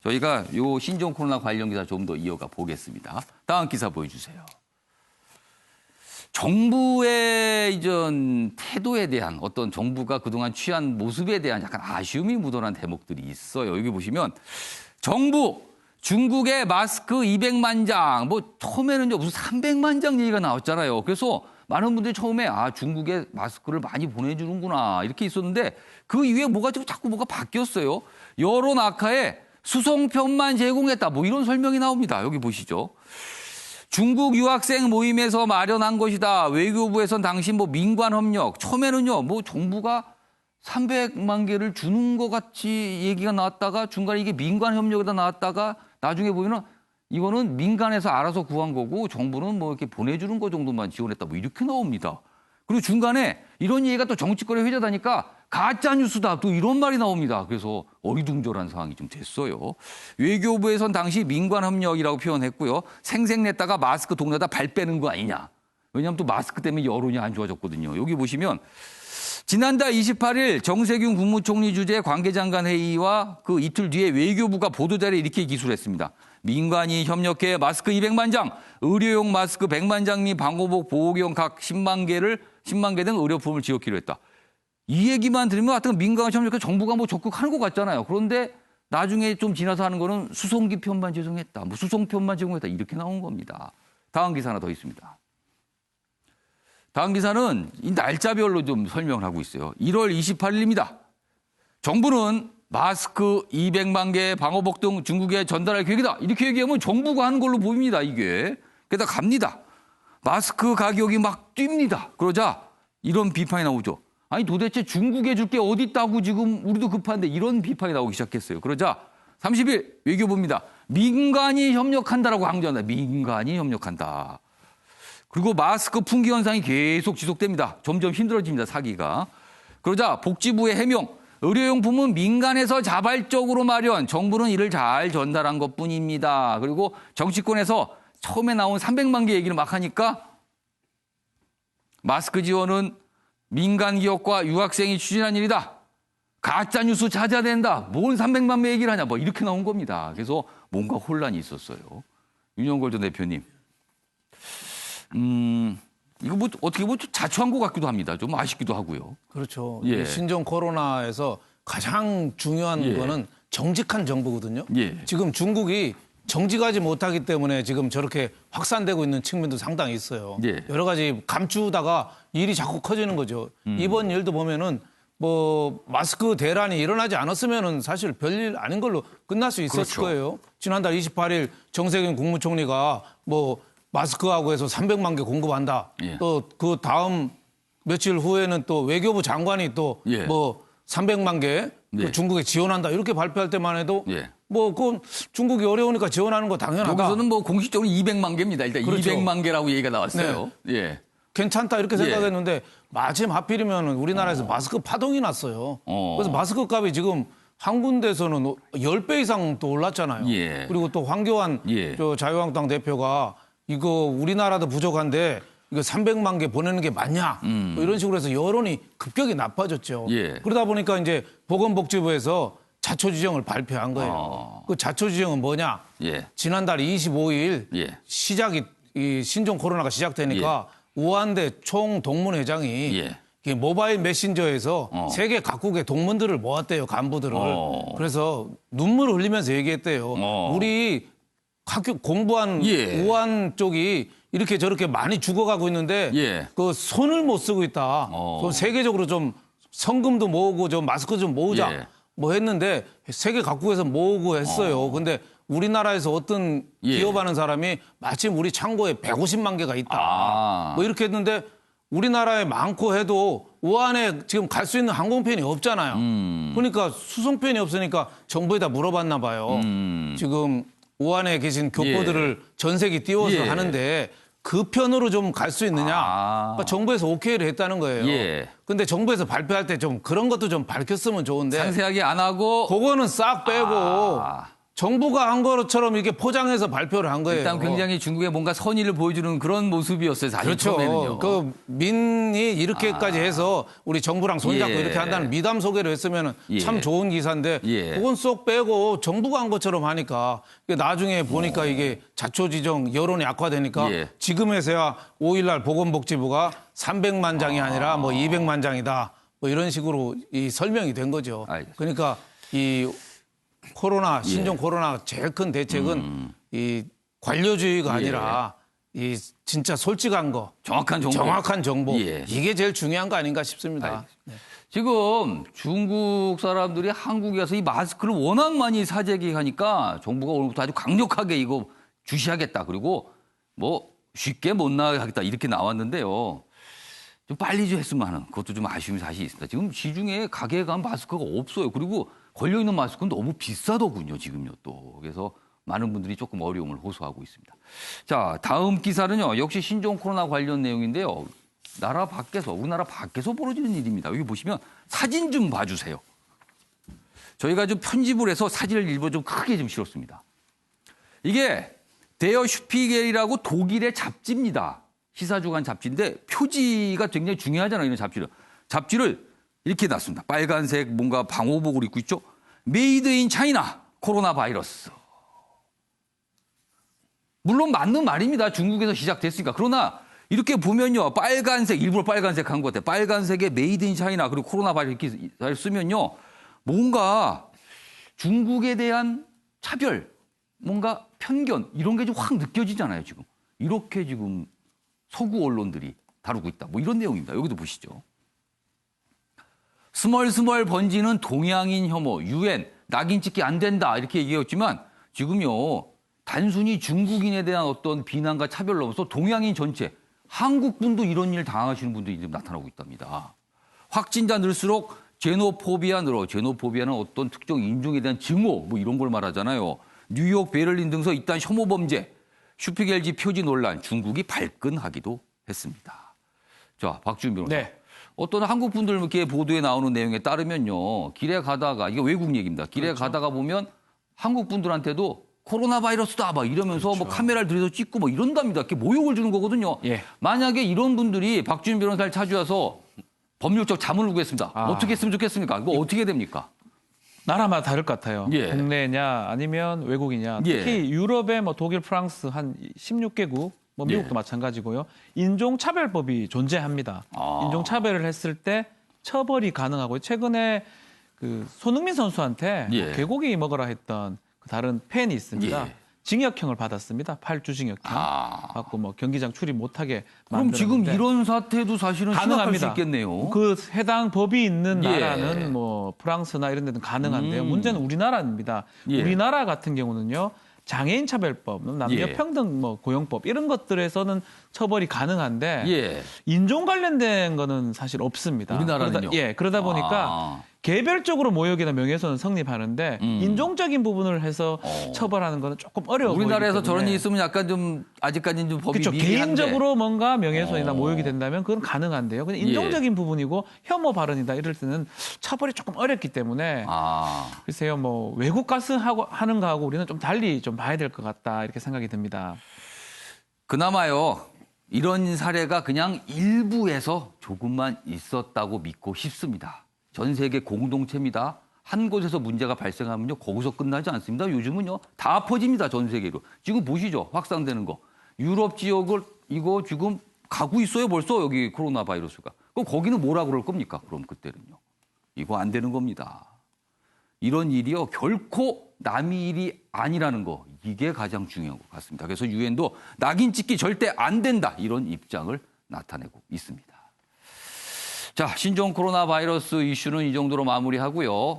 저희가 요 신종 코로나 관련 기사 좀 더 이어가 보겠습니다. 다음 기사 보여주세요. 정부의 이전 태도에 대한 어떤 정부가 그동안 취한 모습에 대한 약간 아쉬움이 묻어난 대목들이 있어요. 여기 보시면 정부 중국의 마스크 200만 장, 뭐 처음에는요 무슨 300만 장 얘기가 나왔잖아요. 그래서 많은 분들이 처음에 중국에 마스크를 많이 보내주는구나 이렇게 있었는데 그 이후에 뭐가 자꾸 뭐가 바뀌었어요. 여론 악화에 수송편만 제공했다. 뭐 이런 설명이 나옵니다. 여기 보시죠. 중국 유학생 모임에서 마련한 것이다. 외교부에선 당시 뭐 민관 협력. 처음에는요, 뭐 정부가 300만 개를 주는 것 같이 얘기가 나왔다가 중간에 이게 민관 협력에다 나왔다가 나중에 보면은 이거는 민간에서 알아서 구한 거고 정부는 뭐 이렇게 보내주는 거 정도만 지원했다. 뭐 이렇게 나옵니다. 그리고 중간에 이런 얘기가 또 정치권에 회자되니까 가짜 뉴스다. 또 이런 말이 나옵니다. 그래서 어리둥절한 상황이 좀 됐어요. 외교부에선 당시 민관 협력이라고 표현했고요. 생색냈다가 마스크 동네다 발 빼는 거 아니냐. 왜냐하면 또 마스크 때문에 여론이 안 좋아졌거든요. 여기 보시면 지난달 28일 정세균 국무총리 주재 관계장관 회의와 그 이틀 뒤에 외교부가 보도자료에 이렇게 기술을 했습니다. 민관이 협력해 마스크 200만 장, 의료용 마스크 100만 장 및 방호복, 보호경 각 10만 개 등 의료품을 지원키로 했다. 이 얘기만 들으면 하여튼 민간과 협력해 정부가 뭐 적극하는 것 같잖아요. 그런데 나중에 좀 지나서 하는 거는 수송기 편만 제공했다. 뭐 수송편만 제공했다. 이렇게 나온 겁니다. 다음 기사 하나 더 있습니다. 다음 기사는 이 날짜별로 좀 설명을 하고 있어요. 1월 28일입니다. 정부는 마스크 200만 개, 방호복 등 중국에 전달할 계획이다. 이렇게 얘기하면 정부가 하는 걸로 보입니다, 이게. 게다가 갑니다. 마스크 가격이 막 뜁니다. 그러자 이런 비판이 나오죠. 아니 도대체 중국에 줄 게 어디 있다고 지금 우리도 급한데 이런 비판이 나오기 시작했어요. 그러자 30일 외교부입니다. 민간이 협력한다라고 강조한다. 민간이 협력한다. 그리고 마스크 품귀 현상이 계속 지속됩니다. 점점 힘들어집니다. 사기가. 그러자 복지부의 해명. 의료용품은 민간에서 자발적으로 마련. 정부는 이를 잘 전달한 것뿐입니다. 그리고 정치권에서 처음에 나온 300만 개 얘기를 막 하니까 마스크 지원은 민간 기업과 유학생이 추진한 일이다. 가짜 뉴스 찾아야 된다. 뭔 300만 개 얘기를 하냐. 뭐 이렇게 나온 겁니다. 그래서 뭔가 혼란이 있었어요. 윤영걸 전 대표님. 이거 뭐 어떻게 보면 자초한 것 같기도 합니다. 좀 아쉽기도 하고요. 그렇죠. 예. 신종 코로나에서 가장 중요한 거는 정직한 정부거든요. 예. 지금 중국이 정직하지 못하기 때문에 지금 저렇게 확산되고 있는 측면도 상당히 있어요. 예. 여러 가지 감추다가 일이 자꾸 커지는 거죠. 이번 일도 보면은 뭐 마스크 대란이 일어나지 않았으면은 사실 별일 아닌 걸로 끝날 수 있었을 그렇죠. 거예요. 지난달 28일 정세균 국무총리가 뭐 마스크하고 해서 300만 개 공급한다. 예. 또 그 다음 며칠 후에는 또 외교부 장관이 또 예. 뭐 300만 개 예. 중국에 지원한다. 이렇게 발표할 때만 해도 예. 뭐 그건 중국이 어려우니까 지원하는 거 당연하다. 여기서는 뭐 공식적으로 200만 개입니다. 일단 그렇죠. 200만 개라고 얘기가 나왔어요. 예. 괜찮다 이렇게 생각했는데 마침 하필이면 우리나라에서 마스크 파동이 났어요. 그래서 마스크 값이 지금 한 군데에서는 10배 이상 또 올랐잖아요. 예. 그리고 또 황교안 예. 저 자유한국당 대표가 이거 우리나라도 부족한데 이거 300만 개 보내는 게 맞냐? 뭐 이런 식으로 해서 여론이 급격히 나빠졌죠. 예. 그러다 보니까 이제 보건복지부에서 자초지정을 발표한 거예요. 그 자초지정은 뭐냐? 예. 지난달 25일 예. 시작이 이 신종 코로나가 시작되니까 우한대 총동문회장이 예. 이 모바일 메신저에서 세계 각국의 동문들을 모았대요, 간부들을. 그래서 눈물을 흘리면서 얘기했대요. 우리 학교 공부한 예. 우한 쪽이 이렇게 저렇게 많이 죽어가고 있는데 예. 그 손을 못 쓰고 있다. 그럼 세계적으로 좀 성금도 모으고 좀 마스크 좀 모으자. 예. 뭐 했는데 세계 각국에서 모으고 했어요. 근데 우리나라에서 어떤 예. 기업하는 사람이 마침 우리 창고에 150만 개가 있다. 뭐 이렇게 했는데 우리나라에 많고 해도 우한에 지금 갈 수 있는 항공편이 없잖아요. 그러니까 수송편이 없으니까 정부에다 물어봤나 봐요. 지금 우한에 계신 교포들을 전 세계 띄워서 예. 하는데 그 편으로 좀 갈 수 있느냐. 그러니까 정부에서 오케이를 했다는 거예요. 예. 근데 정부에서 발표할 때 좀 그런 것도 좀 밝혔으면 좋은데 상세하게 안 하고 그거는 싹 빼고 정부가 한 것처럼 이렇게 포장해서 발표를 한 거예요. 일단 굉장히 중국의 뭔가 선의를 보여주는 그런 모습이었어요. 사실 그렇죠. 처음에는요. 그 민이 이렇게까지 해서 우리 정부랑 손잡고 예. 이렇게 한다는 미담 소개를 했으면 예. 참 좋은 기사인데 예. 그건 쏙 빼고 정부가 한 것처럼 하니까 나중에 보니까 이게 자초지종 여론이 악화되니까 예. 지금에서야 5일날 보건복지부가 300만 장이 아니라 뭐 200만 장이다. 뭐 이런 식으로 이 설명이 된 거죠. 알겠습니다. 그러니까 이 코로나 신종 코로나 제일 큰 대책은 이 관료주의가 아니라 이 진짜 솔직한 거, 정확한 정보. 정확한 정보 예. 이게 제일 중요한 거 아닌가 싶습니다. 알겠습니다. 지금 중국 사람들이 한국에 와서 이 마스크를 워낙 많이 사재기하니까 정부가 오늘부터 아주 강력하게 이거 주시하겠다. 그리고 뭐 쉽게 못 나가게 하겠다. 이렇게 나왔는데요. 좀 빨리 좀 했으면 하는 그것도 좀 아쉬움이 사실 있습니다. 지금 시중에 가게에 가면 마스크가 없어요. 그리고 걸려있는 마스크는 너무 비싸더군요. 지금요 또. 그래서 많은 분들이 조금 어려움을 호소하고 있습니다. 자, 다음 기사는요. 역시 신종 코로나 관련 내용인데요. 우리나라 밖에서 벌어지는 일입니다. 여기 보시면 사진 좀 봐주세요. 저희가 좀 편집을 해서 사진을 일부 좀 크게 좀 실었습니다. 이게 데어 슈피겔이라고 독일의 잡지입니다. 시사주간 잡지인데 표지가 굉장히 중요하잖아요. 이런 잡지를. 잡지를 이렇게 놨습니다. 빨간색 뭔가 방호복을 입고 있죠. 메이드 인 차이나 코로나 바이러스. 물론 맞는 말입니다. 중국에서 시작됐으니까. 그러나 이렇게 보면요. 빨간색, 일부러 빨간색 한 것 같아요. 빨간색에 메이드 인 차이나 그리고 코로나 바이러스 이렇게 쓰면요. 뭔가 중국에 대한 차별, 뭔가 편견 이런 게 좀 확 느껴지잖아요. 지금. 이렇게 지금 서구 언론들이 다루고 있다. 뭐 이런 내용입니다. 여기도 보시죠. 스멀스멀 번지는 동양인 혐오, 유엔, 낙인 찍기 안 된다. 이렇게 얘기했지만 지금요. 단순히 중국인에 대한 어떤 비난과 차별을 넘어서 동양인 전체, 한국 분도 이런 일 당하시는 분들이 지금 나타나고 있답니다. 확진자 늘수록 제노포비아 늘어. 제노포비아는 어떤 특정 인종에 대한 증오, 뭐 이런 걸 말하잖아요. 뉴욕, 베를린 등서 이딴 혐오 범죄, 슈피겔지 표지 논란, 중국이 발끈하기도 했습니다. 자, 박주민 변호사. 네. 어떤 한국 분들 이렇게 보도에 나오는 내용에 따르면요. 길에 가다가, 이게 외국 얘기입니다. 길에 그렇죠. 가다가 보면 한국 분들한테도 코로나 바이러스다 막 이러면서 뭐 카메라를 들여서 찍고 뭐 이런답니다. 이렇게 모욕을 주는 거거든요. 예. 만약에 이런 분들이 박주민 변호사를 찾아와서 법률적 자문을 구했습니다. 어떻게 했으면 좋겠습니까? 이거 어떻게 됩니까? 나라마다 다를 것 같아요. 예. 국내냐 아니면 외국이냐. 예. 특히 유럽의 뭐 독일, 프랑스 한 16개국, 뭐 미국도 예. 마찬가지고요. 인종차별법이 존재합니다. 아. 인종차별을 했을 때 처벌이 가능하고요. 최근에 그 손흥민 선수한테 예. 뭐 개고기 먹으라 했던 그 다른 팬이 있습니다. 예. 징역형을 받았습니다. 8주 징역형. 받고 뭐 경기장 출입 못하게 그럼 지금 만들었는데 이런 사태도 사실은 시작할 수 가능합니다. 있겠네요. 그 해당 법이 있는 예. 나라는 뭐 프랑스나 이런 데는 가능한데요. 문제는 우리나라입니다. 예. 우리나라 같은 경우는요. 장애인 차별법, 남녀 예. 평등 뭐 고용법 이런 것들에서는 처벌이 가능한데 예. 인종 관련된 거는 사실 없습니다. 우리나라는요? 그러다 보니까 아. 개별적으로 모욕이나 명예훼손은 성립하는데 인종적인 부분을 해서 처벌하는 거는 조금 어려워 보이기 우리나라에서 때문에. 저런 일이 있으면 약간 좀 아직까지는 좀 법이 그렇죠. 미비한데. 개인적으로 뭔가 명예훼손이나 모욕이 된다면 그건 가능한데요. 근데 인종적인 부분이고 혐오 발언이다 이럴 때는 처벌이 조금 어렵기 때문에 아. 글쎄요, 뭐 외국 가서 하는 거하고 우리는 좀 달리 좀 봐야 될 것 같다 이렇게 생각이 듭니다. 그나마요. 이런 사례가 그냥 일부에서 조금만 있었다고 믿고 싶습니다. 전 세계 공동체입니다. 한 곳에서 문제가 발생하면요. 거기서 끝나지 않습니다. 요즘은요. 다 퍼집니다. 전 세계로. 지금 보시죠. 확산되는 거. 유럽 지역을 이거 지금 가고 있어요. 벌써 여기 코로나 바이러스가. 그럼 거기는 뭐라 그럴 겁니까? 그럼 그때는요. 이거 안 되는 겁니다. 이런 일이요. 결코 남의 일이 아니라는 거. 이게 가장 중요한 것 같습니다. 그래서 유엔도 낙인 찍기 절대 안 된다. 이런 입장을 나타내고 있습니다. 자, 신종 코로나 바이러스 이슈는 이 정도로 마무리하고요.